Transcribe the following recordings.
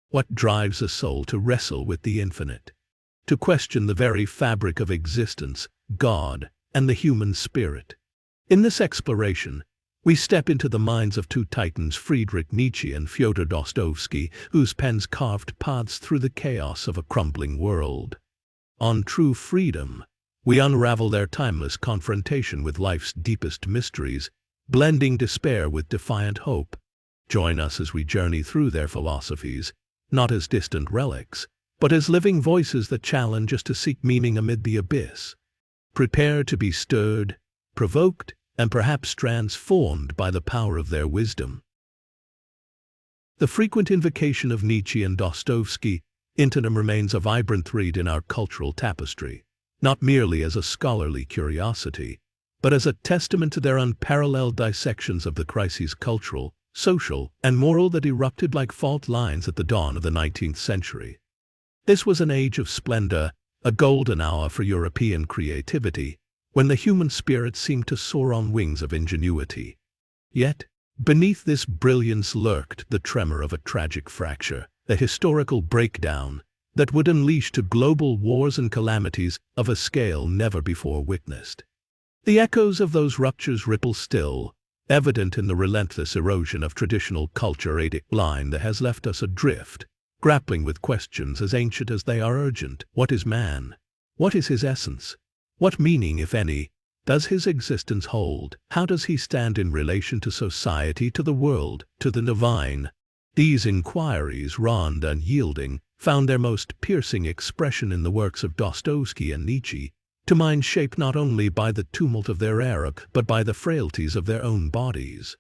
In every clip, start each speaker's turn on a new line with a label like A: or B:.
A: what drives a soul to wrestle with the infinite, to question the very fabric of existence, God, and the human spirit. In this exploration, we step into the minds of two titans, Friedrich Nietzsche and Fyodor Dostoevsky, whose pens carved paths through the chaos of a crumbling world. On True Freedom, we unravel their timeless confrontation with life's deepest mysteries, blending despair with defiant hope. Join us as we journey through their philosophies, not as distant relics, but as living voices that challenge us to seek meaning amid the abyss. Prepare to be stirred, provoked, and perhaps transformed by the power of their wisdom. The frequent invocation of Nietzsche and Dostoevsky into them remains a vibrant thread in our cultural tapestry, not merely as a scholarly curiosity, but as a testament to their unparalleled dissections of the crises cultural, social, and moral that erupted like fault lines at the dawn of the 19th century. This was an age of splendor, a golden hour for European creativity, when the human spirit seemed to soar on wings of ingenuity. Yet, beneath this brilliance lurked the tremor of a tragic fracture, a historical breakdown that would unleash to global wars and calamities of a scale never before witnessed. The echoes of those ruptures ripple still, evident in the relentless erosion of traditional culture, a line that has left us adrift, grappling with questions as ancient as they are urgent. What is man? What is his essence? What meaning, if any, does his existence hold? How does he stand in relation to society, to the world, to the divine? These inquiries, raw and unyielding, found their most piercing expression in the works of Dostoevsky and Nietzsche, to minds shaped not only by the tumult of their era, but by the frailties of their own bodies.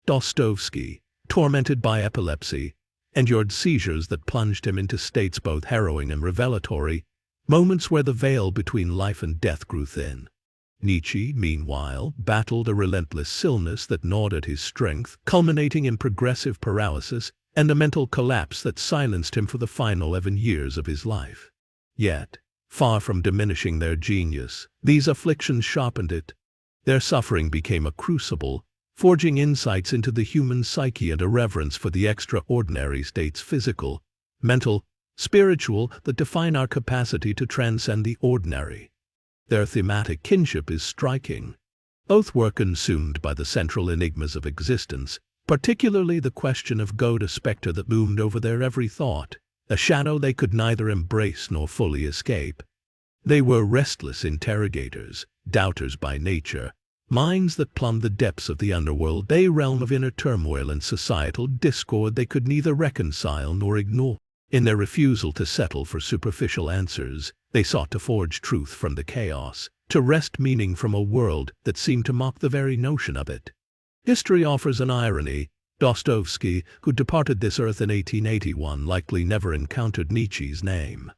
A: Dostoevsky, tormented by epilepsy, endured seizures that plunged him into states both harrowing and revelatory, moments where the veil between life and death grew thin. Nietzsche, meanwhile, battled a relentless illness that gnawed at his strength, culminating in progressive paralysis and a mental collapse that silenced him for the final 11 years of his life. Yet, far from diminishing their genius, these afflictions sharpened it. Their suffering became a crucible, forging insights into the human psyche and a reverence for the extraordinary states, physical, mental, spiritual, that define our capacity to transcend the ordinary. Their thematic kinship is striking. Both were consumed by the central enigmas of existence, particularly the question of God, a specter that loomed over their every thought, a shadow they could neither embrace nor fully escape. They were restless interrogators, doubters by nature, minds that plumbed the depths of the underworld, a realm of inner turmoil and societal discord they could neither reconcile nor ignore. In their refusal to settle for superficial answers, they sought to forge truth from the chaos, to wrest meaning from a world that seemed to mock the very notion of it. History offers an irony. Dostoevsky, who departed this earth in 1881, likely never encountered Nietzsche's name.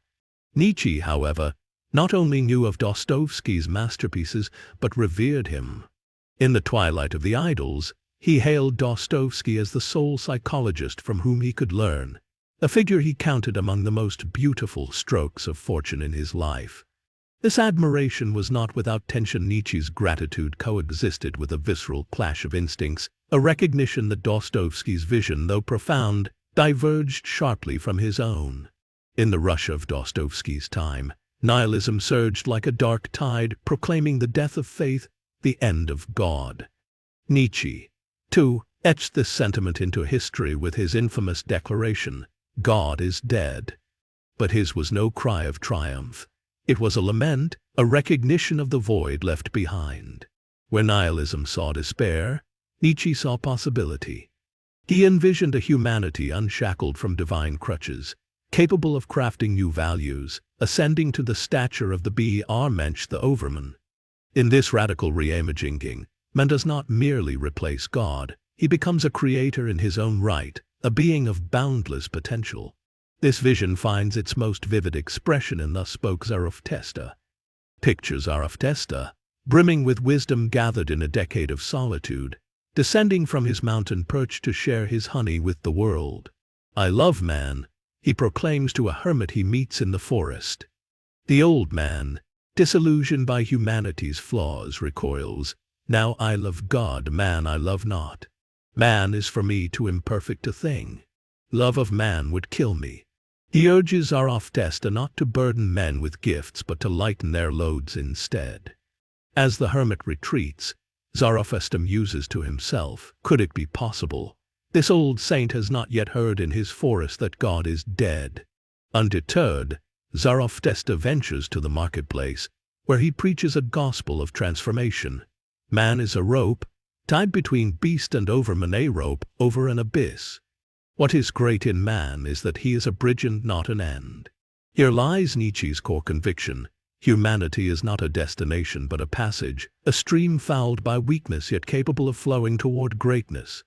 A: Nietzsche, however, not only knew of Dostoevsky's masterpieces, but revered him. In the twilight of the idols, he hailed Dostoevsky as the sole psychologist from whom he could learn, a figure he counted among the most beautiful strokes of fortune in his life. This admiration was not without tension. Nietzsche's gratitude coexisted with a visceral clash of instincts, a recognition that Dostoevsky's vision, though profound, diverged sharply from his own. In the rush of Dostoevsky's time, nihilism surged like a dark tide, proclaiming the death of faith, the end of God. Nietzsche, too, etched this sentiment into history with his infamous declaration, "God is dead." But his was no cry of triumph. It was a lament, a recognition of the void left behind. Where nihilism saw despair, Nietzsche saw possibility. He envisioned a humanity unshackled from divine crutches, capable of crafting new values, ascending to the stature of the Übermensch, the Overman. In this radical reimaging, man does not merely replace God, he becomes a creator in his own right, a being of boundless potential. This vision finds its most vivid expression in Thus Spoke Zarathustra. Picture Zarathustra, brimming with wisdom gathered in a decade of solitude, descending from his mountain perch to share his honey with the world. "I love man," he proclaims to a hermit he meets in the forest. The old man, disillusioned by humanity's flaws, recoils, "Now I love God, man I love not. Man is for me too imperfect a thing." Love of man would kill me. He urges Zarathustra not to burden men with gifts but to lighten their loads instead. As the hermit retreats, Zarathustra muses to himself, could it be possible? This old saint has not yet heard in his forest that God is dead. Undeterred, Zarathustra ventures to the marketplace, where he preaches a gospel of transformation. Man is a rope, tied between beast and overman, a rope over an abyss. What is great in man is that he is a bridge and not an end. Here lies Nietzsche's core conviction. Humanity is not a destination but a passage, a stream fouled by weakness yet capable of flowing toward greatness.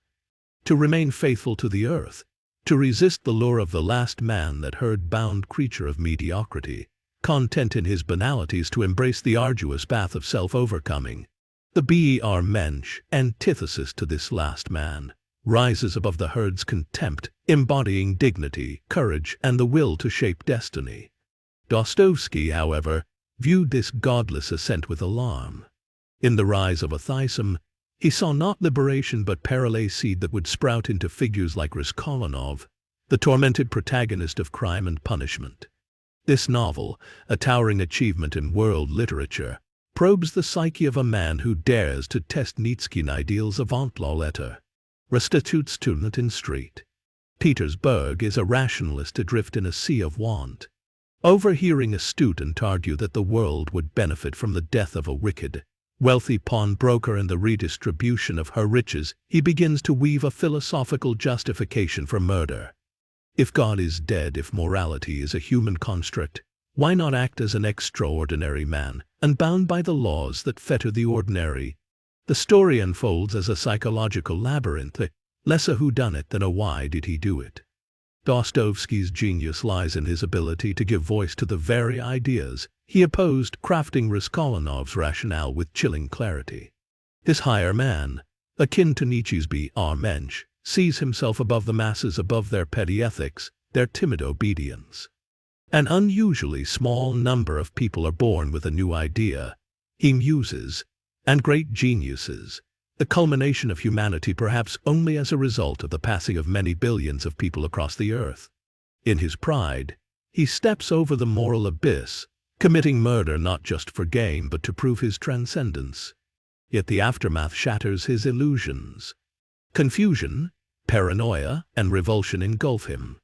A: To remain faithful to the earth, to resist the lure of the last man, that herd-bound creature of mediocrity, content in his banalities to embrace the arduous path of self-overcoming. The Übermensch, antithesis to this last man, rises above the herd's contempt, embodying dignity, courage, and the will to shape destiny. Dostoevsky, however, viewed this godless ascent with alarm. In the rise of atheism, he saw not liberation but peril, a seed that would sprout into figures like Raskolnikov, the tormented protagonist of Crime and Punishment. This novel, a towering achievement in world literature, probes the psyche of a man who dares to test Nietzschean ideals avant la lettre. Prostitute student in street. Petersburg is a rationalist adrift in a sea of want. Overhearing a student argue that the world would benefit from the death of a wicked, wealthy pawnbroker and the redistribution of her riches, he begins to weave a philosophical justification for murder. If God is dead, if morality is a human construct, why not act as an extraordinary man, unbound by the laws that fetter the ordinary? The story unfolds as a psychological labyrinth, less a whodunit than a why did he do it. Dostoevsky's genius lies in his ability to give voice to the very ideas he opposed, crafting Raskolnikov's rationale with chilling clarity. This higher man, akin to Nietzsche's Übermensch, sees himself above the masses, above their petty ethics, their timid obedience. An unusually small number of people are born with a new idea, he muses, and great geniuses, the culmination of humanity, perhaps only as a result of the passing of many billions of people across the earth. In his pride, he steps over the moral abyss, committing murder not just for gain but to prove his transcendence. Yet the aftermath shatters his illusions. Confusion, paranoia, and revulsion engulf him.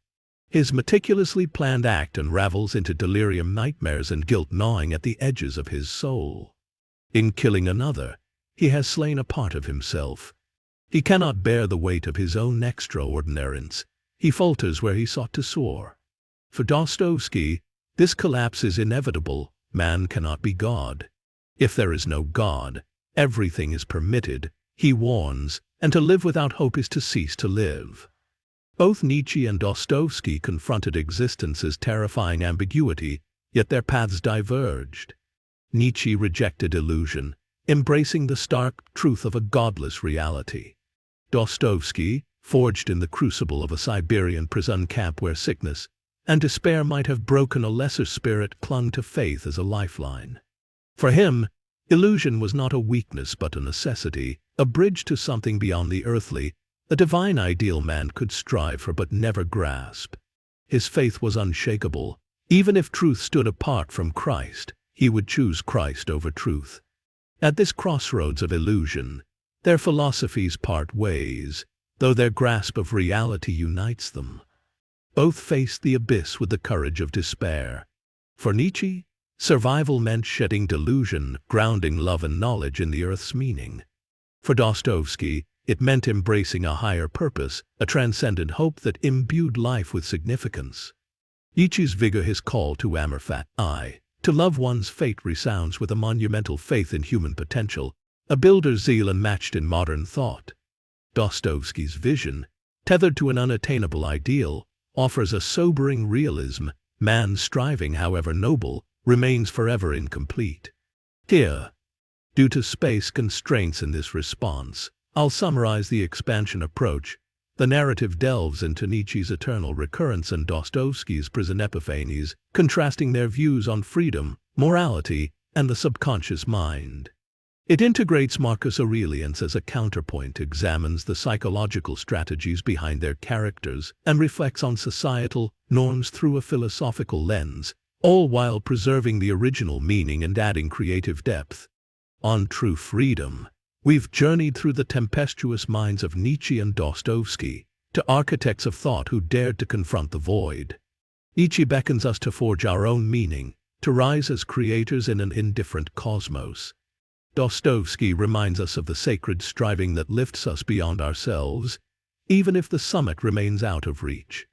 A: His meticulously planned act unravels into delirium, nightmares, and guilt gnawing at the edges of his soul. In killing another, he has slain a part of himself. He cannot bear the weight of his own extraordinariness. He falters where he sought to soar. For Dostoevsky, this collapse is inevitable. Man cannot be God. If there is no God, everything is permitted, he warns, and to live without hope is to cease to live. Both Nietzsche and Dostoevsky confronted existence's terrifying ambiguity, yet their paths diverged. Nietzsche rejected illusion, embracing the stark truth of a godless reality. Dostoevsky, forged in the crucible of a Siberian prison camp where sickness and despair might have broken a lesser spirit, clung to faith as a lifeline. For him, illusion was not a weakness but a necessity, a bridge to something beyond the earthly, a divine ideal man could strive for but never grasp. His faith was unshakable. Even if truth stood apart from Christ, he would choose Christ over truth. At this crossroads of illusion, their philosophies part ways, though their grasp of reality unites them. Both faced the abyss with the courage of despair. For Nietzsche, survival meant shedding delusion, grounding love and knowledge in the earth's meaning. For Dostoevsky, it meant embracing a higher purpose, a transcendent hope that imbued life with significance. Nietzsche's vigor, his call to amor fati, to love one's fate, resounds with a monumental faith in human potential, a builder's zeal unmatched in modern thought. Dostoevsky's vision, tethered to an unattainable ideal, offers a sobering realism. Man's striving, however noble, remains forever incomplete. Here, due to space constraints in this response, I'll summarize the expansion approach. The narrative delves into Nietzsche's eternal recurrence and Dostoevsky's prison epiphanies, contrasting their views on freedom, morality, and the subconscious mind. It integrates Marcus Aurelius as a counterpoint, examines the psychological strategies behind their characters, and reflects on societal norms through a philosophical lens, all while preserving the original meaning and adding creative depth. On True Freedom, we've journeyed through the tempestuous minds of Nietzsche and Dostoevsky, to architects of thought who dared to confront the void. Nietzsche beckons us to forge our own meaning, to rise as creators in an indifferent cosmos. Dostoevsky reminds us of the sacred striving that lifts us beyond ourselves, even if the summit remains out of reach.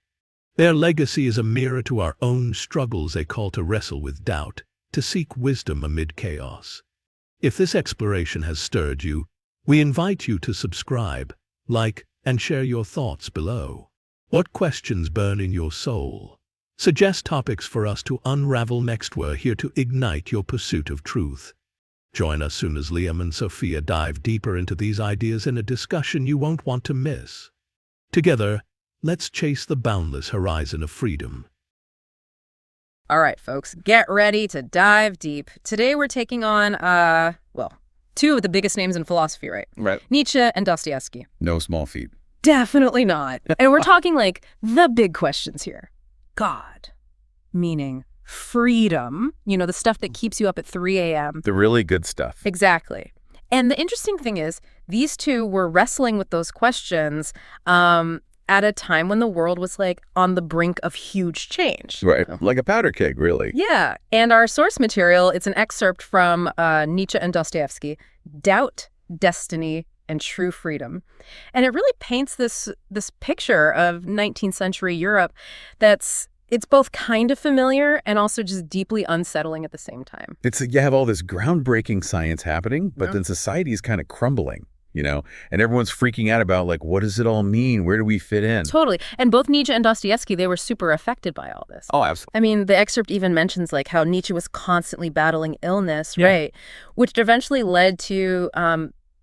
A: Their legacy is a mirror to our own struggles, a call to wrestle with doubt, to seek wisdom amid chaos. If this exploration has stirred you, we invite you to subscribe, like, and share your thoughts below. What questions burn in your soul? Suggest topics for us to unravel next. We're here to ignite your pursuit of truth. Join us soon as Liam and Sophia dive deeper into these ideas in a discussion you won't want to miss. Together, let's chase the boundless horizon of freedom.
B: All right, folks, get ready to dive deep. Today we're taking on, two of the biggest names in philosophy, right?
C: Right.
B: Nietzsche and Dostoevsky.
C: No small feat.
B: Definitely not. And we're talking like the big questions here. God, meaning freedom, the stuff that keeps you up at 3 a.m.
C: The really good stuff.
B: Exactly. And the interesting thing is, these two were wrestling with those questions at a time when the world was like on the brink of huge change.
C: Right. Like a powder keg, really.
B: Yeah. And our source material, it's an excerpt from Nietzsche and Dostoevsky, Doubt, Destiny, and True Freedom. And it really paints this picture of 19th century Europe it's both kind of familiar and also just deeply unsettling at the same time.
C: You have all this groundbreaking science happening, but then society is kind of crumbling, and everyone's freaking out about, like, what does it all mean? Where do we fit in?
B: Totally. And both Nietzsche and Dostoevsky, they were super affected by all this.
C: Oh, absolutely.
B: I mean, the excerpt even mentions, like, how Nietzsche was constantly battling illness, right? Which eventually led to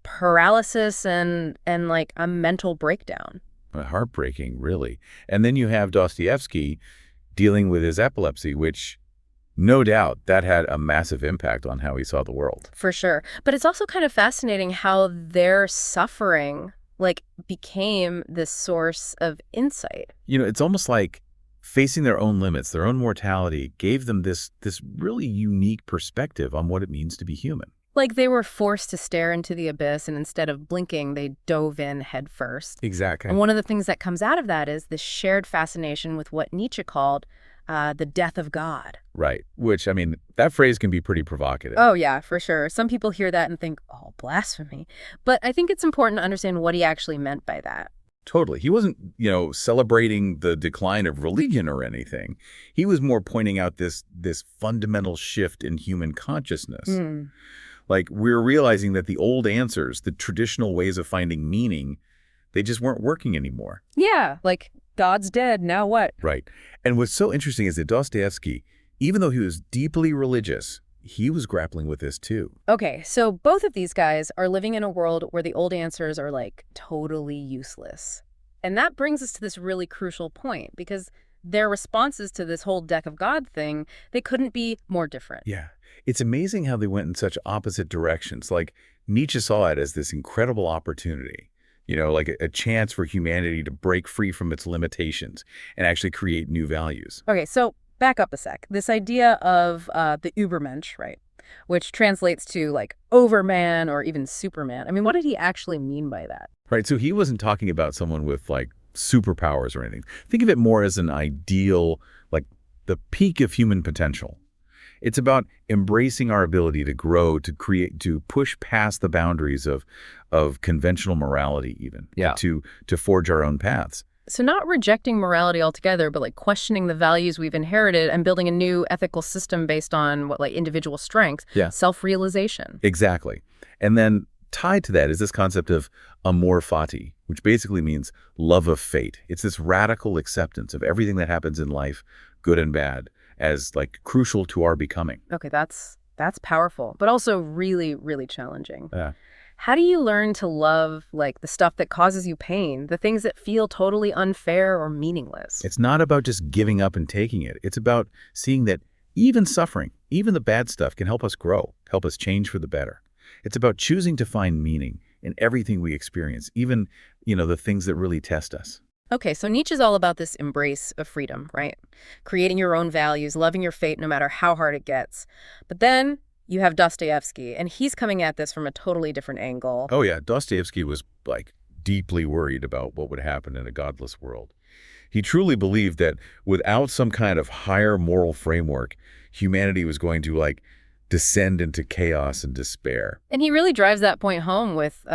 B: paralysis and like a mental breakdown.
C: Heartbreaking, really. And then you have Dostoevsky dealing with his epilepsy, which no doubt that had a massive impact on how he saw the world.
B: For sure. But it's also kind of fascinating how their suffering became this source of insight.
C: It's almost like facing their own limits, their own mortality, gave them this really unique perspective on what it means to be human.
B: Like they were forced to stare into the abyss, and instead of blinking, they dove in head first.
C: Exactly.
B: And one of the things that comes out of that is this shared fascination with what Nietzsche called the death of God.
C: Right. Which, I mean, that phrase can be pretty provocative.
B: Oh, yeah, for sure. Some people hear that and think, oh, blasphemy. But I think it's important to understand what he actually meant by that.
C: Totally. He wasn't, celebrating the decline of religion or anything. He was more pointing out this fundamental shift in human consciousness. Like, we're realizing that the old answers, the traditional ways of finding meaning, they just weren't working anymore.
B: Yeah, like, God's dead, now what?
C: Right. And what's so interesting is that Dostoevsky, even though he was deeply religious, he was grappling with this too.
B: Okay, so both of these guys are living in a world where the old answers are, like, totally useless. And that brings us to this really crucial point, because their responses to this whole death of God thing, they couldn't be more different.
C: Yeah. It's amazing how they went in such opposite directions. Like, Nietzsche saw it as this incredible opportunity, like a chance for humanity to break free from its limitations and actually create new values.
B: Okay, so back up a sec. This idea of the Übermensch, right, which translates to, like, overman or even Superman. I mean, what did he actually mean by that?
C: Right, so he wasn't talking about someone with, like, superpowers or anything. Think of it more as an ideal, like, the peak of human potential. It's about embracing our ability to grow, to create, to push past the boundaries of conventional morality even, to forge our own paths.
B: So not rejecting morality altogether, but, like, questioning the values we've inherited and building a new ethical system based on individual strengths, self-realization.
C: Exactly. And then tied to that is this concept of amor fati, which basically means love of fate. It's this radical acceptance of everything that happens in life, good and bad, as, like, crucial to our becoming.
B: Okay, that's powerful, but also really, really challenging.
C: Yeah.
B: How do you learn to love, like, the stuff that causes you pain, the things that feel totally unfair or meaningless?
C: It's not about just giving up and taking it. It's about seeing that even suffering, even the bad stuff, can help us grow, help us change for the better. It's about choosing to find meaning in everything we experience, even, the things that really test us.
B: Okay, so Nietzsche's all about this embrace of freedom, right? Creating your own values, loving your fate no matter how hard it gets. But then you have Dostoevsky, and he's coming at this from a totally different angle.
C: Oh yeah, Dostoevsky was deeply worried about what would happen in a godless world. He truly believed that without some kind of higher moral framework, humanity was going to descend into chaos and despair.
B: And he really drives that point home with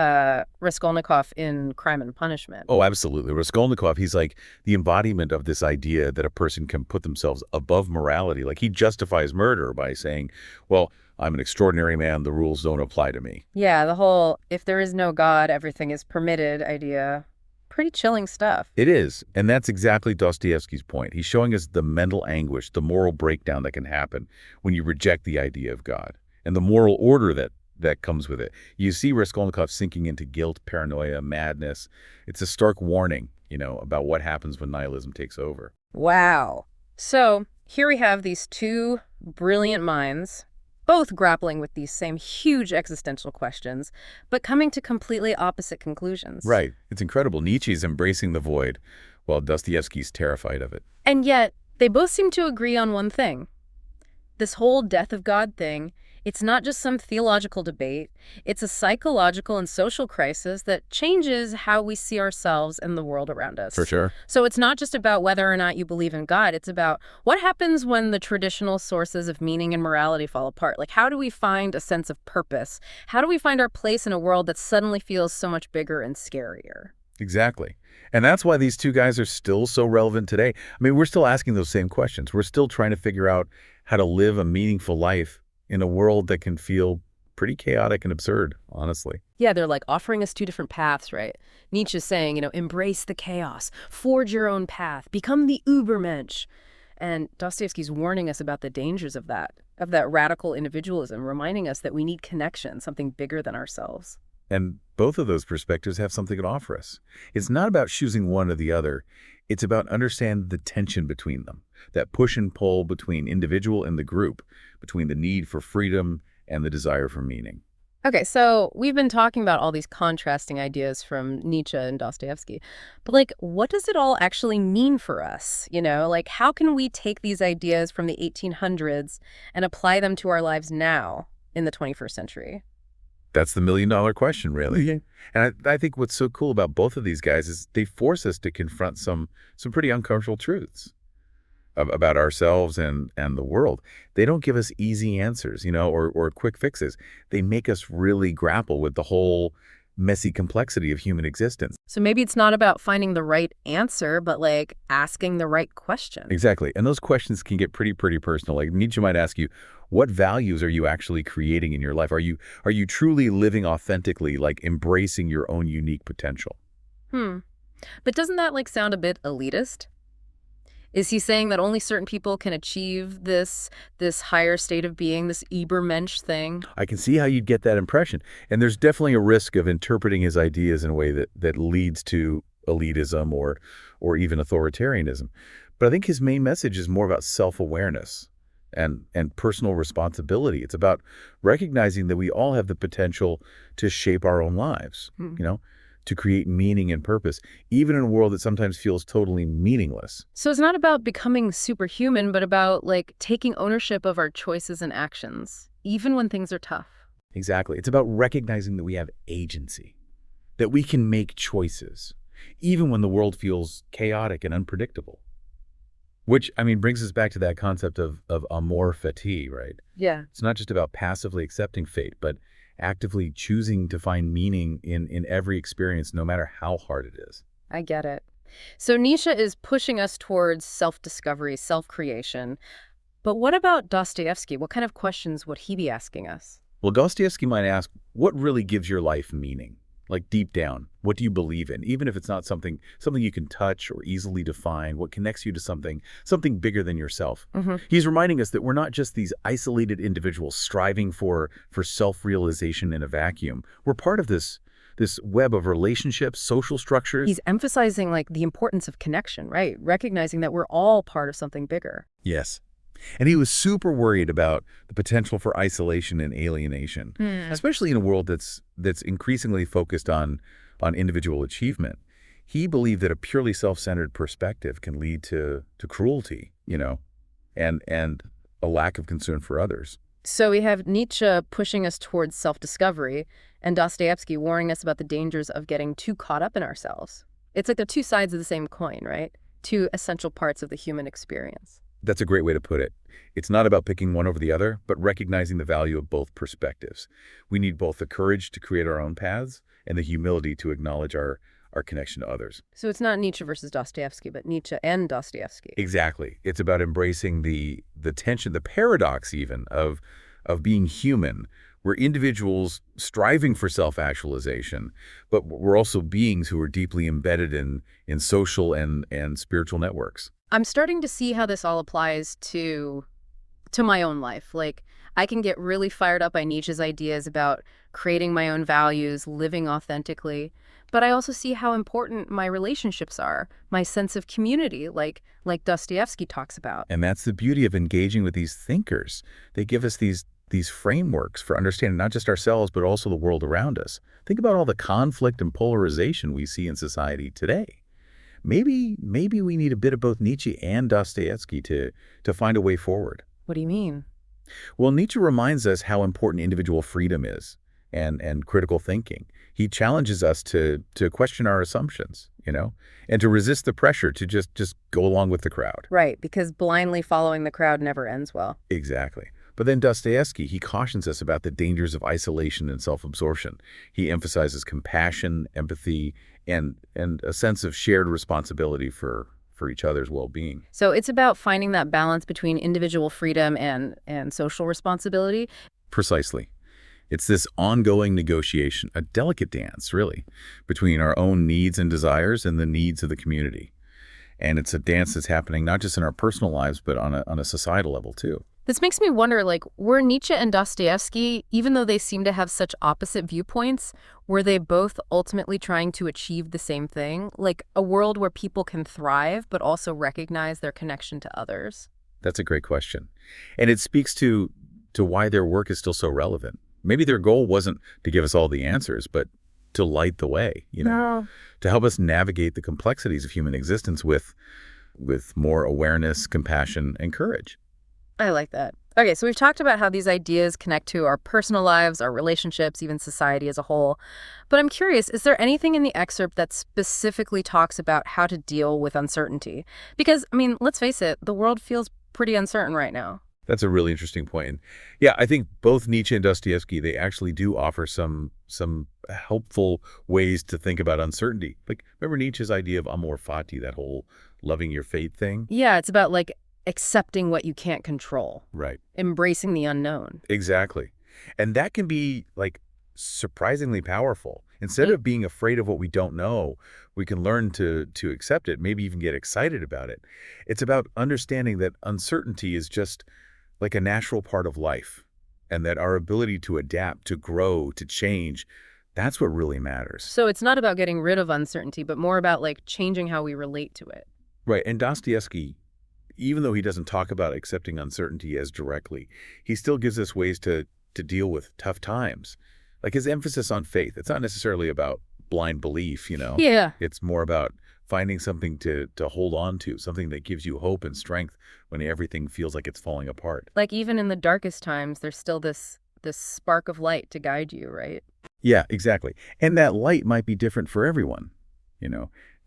B: Raskolnikov in Crime and Punishment.
C: Oh, absolutely. Raskolnikov, he's like the embodiment of this idea that a person can put themselves above morality. Like he justifies murder by saying, well, I'm an extraordinary man, the rules don't apply to me.
B: Yeah, the whole if there is no God, everything is permitted idea. Pretty chilling stuff.
C: It is, and that's exactly Dostoevsky's point. He's showing us the mental anguish, the moral breakdown that can happen when you reject the idea of God, and the moral order that comes with it. You see Raskolnikov sinking into guilt, paranoia, madness. It's a stark warning, about what happens when nihilism takes over.
B: Wow. So here we have these two brilliant minds, both grappling with these same huge existential questions, but coming to completely opposite conclusions.
C: Right. It's incredible. Nietzsche's embracing the void, while Dostoevsky's terrified of it.
B: And yet, they both seem to agree on one thing. This whole death of God thing, it's not just some theological debate. It's a psychological and social crisis that changes how we see ourselves and the world around us.
C: For sure.
B: So it's not just about whether or not you believe in God. It's about what happens when the traditional sources of meaning and morality fall apart. Like, how do we find a sense of purpose? How do we find our place in a world that suddenly feels so much bigger and scarier?
C: Exactly. And that's why these two guys are still so relevant today. I mean, we're still asking those same questions. We're still trying to figure out how to live a meaningful life in a world that can feel pretty chaotic and absurd, honestly.
B: Yeah, they're offering us two different paths, right? Nietzsche's saying, embrace the chaos, forge your own path, become the Übermensch. And Dostoevsky's warning us about the dangers of that radical individualism, reminding us that we need connection, something bigger than ourselves.
C: And both of those perspectives have something to offer us. It's not about choosing one or the other. It's about understanding the tension between them, that push and pull between individual and the group, between the need for freedom and the desire for meaning.
B: Okay, so we've been talking about all these contrasting ideas from Nietzsche and Dostoevsky, but what does it all actually mean for us? How can we take these ideas from the 1800s and apply them to our lives now in the 21st century?
C: That's the million-dollar question, really. Yeah. And I think what's so cool about both of these guys is they force us to confront some pretty uncomfortable truths about ourselves and the world. They don't give us easy answers, or quick fixes. They make us really grapple with the whole messy complexity of human existence.
B: So maybe it's not about finding the right answer, but asking the right question.
C: Exactly. And those questions can get pretty personal. Like Nietzsche might ask you, what values are you actually creating in your life? Are you truly living authentically, embracing your own unique potential?
B: But doesn't that sound a bit elitist? Is he saying that only certain people can achieve this higher state of being, this Übermensch thing?
C: I can see how you'd get that impression. And there's definitely a risk of interpreting his ideas in a way that leads to elitism or even authoritarianism. But I think his main message is more about self-awareness and personal responsibility. It's about recognizing that we all have the potential to shape our own lives, to create meaning and purpose, even in a world that sometimes feels totally meaningless.
B: So it's not about becoming superhuman, but about taking ownership of our choices and actions, even when things are tough.
C: Exactly. It's about recognizing that we have agency, that we can make choices, even when the world feels chaotic and unpredictable. Which, brings us back to that concept of amor fati, right?
B: Yeah.
C: It's not just about passively accepting fate, but actively choosing to find meaning in every experience, no matter how hard it is.
B: I get it. So Nietzsche is pushing us towards self-discovery, self-creation. But what about Dostoevsky? What kind of questions would he be asking us?
C: Well, Dostoevsky might ask, what really gives your life meaning? Deep down, what do you believe in? Even if it's not something you can touch or easily define, what connects you to something bigger than yourself? Mm-hmm. He's reminding us that we're not just these isolated individuals striving for self-realization in a vacuum. We're part of this web of relationships, social structures.
B: He's emphasizing the importance of connection, right? Recognizing that we're all part of something bigger.
C: Yes. And he was super worried about the potential for isolation and alienation, especially in a world that's increasingly focused on individual achievement. He believed that a purely self-centered perspective can lead to cruelty, and a lack of concern for others.
B: So we have Nietzsche pushing us towards self-discovery and Dostoevsky warning us about the dangers of getting too caught up in ourselves. It's like they're two sides of the same coin, right? Two essential parts of the human experience.
C: That's a great way to put it. It's not about picking one over the other, but recognizing the value of both perspectives. We need both the courage to create our own paths and the humility to acknowledge our connection to others.
B: So it's not Nietzsche versus Dostoevsky, but Nietzsche and Dostoevsky.
C: Exactly. It's about embracing the tension, the paradox even of being human. We're individuals striving for self-actualization, but we're also beings who are deeply embedded in social and spiritual networks.
B: I'm starting to see how this all applies to my own life. Like, I can get really fired up by Nietzsche's ideas about creating my own values, living authentically. But I also see how important my relationships are, my sense of community, like Dostoevsky talks about.
C: And that's the beauty of engaging with these thinkers. They give us these frameworks for understanding not just ourselves, but also the world around us. Think about all the conflict and polarization we see in society today. Maybe we need a bit of both Nietzsche and Dostoevsky to find a way forward.
B: What do you mean?
C: Well, Nietzsche reminds us how important individual freedom is and critical thinking. He challenges us to question our assumptions, and to resist the pressure to just go along with the crowd.
B: Right, because blindly following the crowd never ends well.
C: Exactly. But then Dostoevsky, he cautions us about the dangers of isolation and self-absorption. He emphasizes compassion, empathy, and a sense of shared responsibility for each other's well-being.
B: So it's about finding that balance between individual freedom and social responsibility.
C: Precisely. It's this ongoing negotiation, a delicate dance, really, between our own needs and desires and the needs of the community. And it's a dance that's happening not just in our personal lives, but on a societal level, too.
B: This makes me wonder, were Nietzsche and Dostoevsky, even though they seem to have such opposite viewpoints, were they both ultimately trying to achieve the same thing? Like a world where people can thrive, but also recognize their connection to others?
C: That's a great question. And it speaks to why their work is still so relevant. Maybe their goal wasn't to give us all the answers, but to light the way, to help us navigate the complexities of human existence with more awareness, compassion, and courage.
B: I like that. Okay, so we've talked about how these ideas connect to our personal lives, our relationships, even society as a whole. But I'm curious, is there anything in the excerpt that specifically talks about how to deal with uncertainty? Because, let's face it, the world feels pretty uncertain right now.
C: That's a really interesting point. And yeah, I think both Nietzsche and Dostoevsky, they actually do offer some helpful ways to think about uncertainty. Like, remember Nietzsche's idea of amor fati, that whole loving your fate thing?
B: Yeah, it's about accepting what you can't control.
C: Right.
B: Embracing the unknown.
C: Exactly. And that can be surprisingly powerful. Instead of being afraid of what we don't know, we can learn to accept it, maybe even get excited about it. It's about understanding that uncertainty is just like a natural part of life, and that our ability to adapt, to grow, to change, that's what really matters.
B: So it's not about getting rid of uncertainty, but more about changing how we relate to it.
C: Right. And Dostoevsky, even though he doesn't talk about accepting uncertainty as directly, he still gives us ways to deal with tough times. Like his emphasis on faith, it's not necessarily about blind belief,
B: Yeah.
C: It's more about finding something to hold on to, something that gives you hope and strength when everything feels like it's falling apart.
B: Even in the darkest times, there's still this spark of light to guide you, right?
C: Yeah, exactly. And that light might be different for everyone. It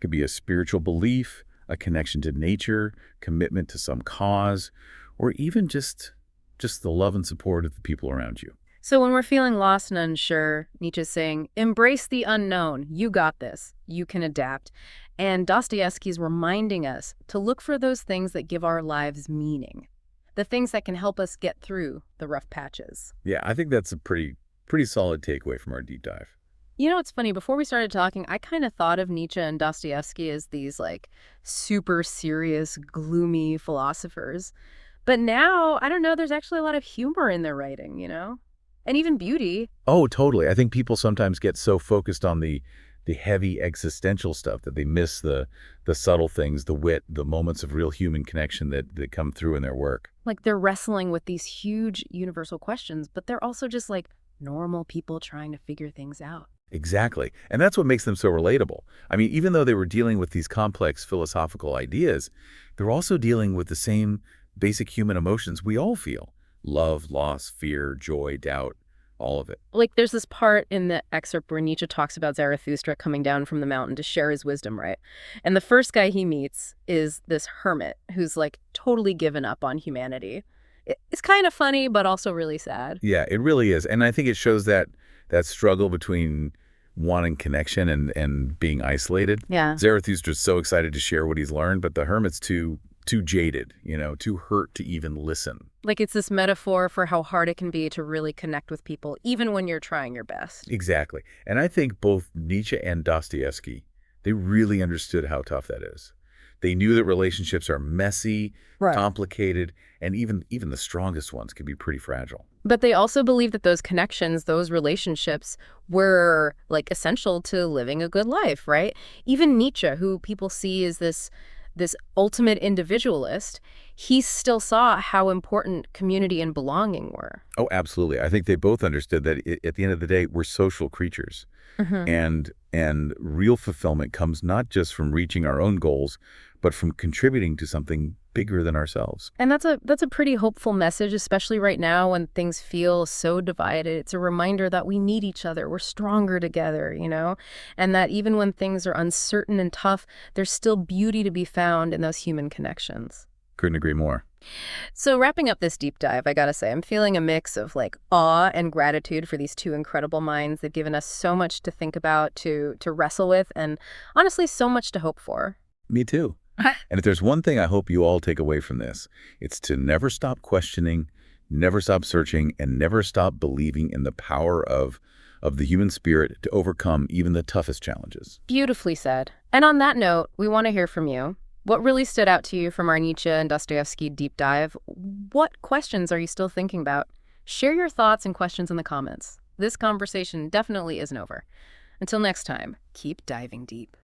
C: could be a spiritual belief, a connection to nature, commitment to some cause, or even just the love and support of the people around you.
B: So when we're feeling lost and unsure, Nietzsche's saying, embrace the unknown. You got this. You can adapt. And Dostoevsky's reminding us to look for those things that give our lives meaning, the things that can help us get through the rough patches.
C: Yeah, I think that's a pretty solid takeaway from our deep dive.
B: It's funny. Before we started talking, I kind of thought of Nietzsche and Dostoevsky as these super serious, gloomy philosophers. But now, I don't know, there's actually a lot of humor in their writing, and even beauty.
C: Oh, totally. I think people sometimes get so focused on the the heavy existential stuff, that they miss the subtle things, the wit, the moments of real human connection that come through in their work.
B: Like they're wrestling with these huge universal questions, but they're also just like normal people trying to figure things out.
C: Exactly. And that's what makes them so relatable. I mean, even though they were dealing with these complex philosophical ideas, they're also dealing with the same basic human emotions we all feel. Love, loss, fear, joy, doubt, all of it.
B: Like there's this part in the excerpt where Nietzsche talks about Zarathustra coming down from the mountain to share his wisdom, right? And the first guy he meets is this hermit who's like totally given up on humanity. It's kind of funny, but also really sad.
C: Yeah, it really is. And I think it shows that struggle between wanting connection and being isolated.
B: Yeah.
C: Zarathustra's so excited to share what he's learned, but the hermit's too jaded, too hurt to even listen.
B: Like it's this metaphor for how hard it can be to really connect with people, even when you're trying your best.
C: Exactly. And I think both Nietzsche and Dostoevsky, they really understood how tough that is. They knew that relationships are messy, complicated, and even the strongest ones can be pretty fragile.
B: But they also believed that those connections, those relationships were like essential to living a good life, right? Even Nietzsche, who people see as this ultimate individualist, he still saw how important community and belonging were.
C: Oh, absolutely. I think they both understood that at the end of the day, we're social creatures. And real fulfillment comes not just from reaching our own goals, but from contributing to something bigger than ourselves.
B: And that's a pretty hopeful message, especially right now when things feel so divided. It's a reminder that we need each other. We're stronger together, and that even when things are uncertain and tough, there's still beauty to be found in those human connections.
C: Couldn't agree more.
B: So wrapping up this deep dive, I gotta say, I'm feeling a mix of like awe and gratitude for these two incredible minds. They've given us so much to think about, to wrestle with, and honestly, so much to hope for.
C: Me too. And if there's one thing I hope you all take away from this, it's to never stop questioning, never stop searching, and never stop believing in the power of the human spirit to overcome even the toughest challenges.
B: Beautifully said. And on that note, we want to hear from you. What really stood out to you from our Nietzsche and Dostoevsky deep dive? What questions are you still thinking about? Share your thoughts and questions in the comments. This conversation definitely isn't over. Until next time, keep diving deep.